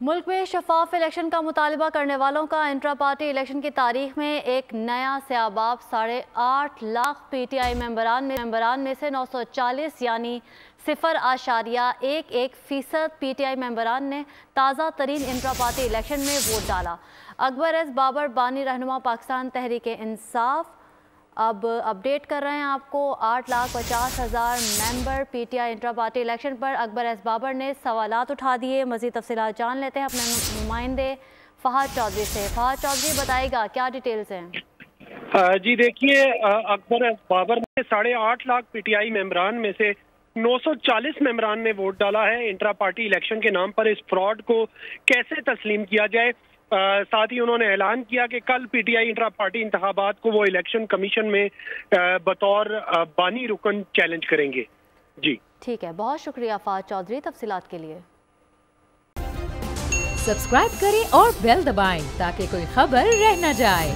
मुल्क में शफाफ इलेक्शन का मुतालबा करने वालों का इंट्रा पार्टी इलेक्शन की तारीख में एक नया सयाबाब 8.5 लाख PTI मेंबरान में से 940 यानी 0.11% PTI मेंबरान ने ताज़ा तरीन इंट्रा पार्टी इलेक्शन में वोट डाला। अकबर एस बाबर बानी रहनुमा पाकिस्तान तहरीक इंसाफ अब अपडेट कर रहे हैं आपको। 8,50,000 member PTI intra party election पर अकबर एस बाबर ने सवालात उठा दिए। मज़ीद तफसीलात जान लेते हैं अपने नुमाइंदे फहद चौधरी से। फहद चौधरी बताइएगा क्या डिटेल्स हैं? जी देखिए, अकबर एस बाबर ने 8.5 लाख PTI मेंबरान में से 940 मेंबरान ने वोट डाला है। इंट्रा पार्टी इलेक्शन के नाम पर इस फ्रॉड को कैसे तस्लीम किया जाए, साथ ही उन्होंने ऐलान किया कि कल PTI इंट्रा पार्टी इंतखाबात को वो इलेक्शन कमीशन में बतौर बानी रुकन चैलेंज करेंगे। जी ठीक है, बहुत शुक्रिया फहद चौधरी तफसीलात के लिए। सब्सक्राइब करें और बेल दबाएं ताकि कोई खबर रह न जाए।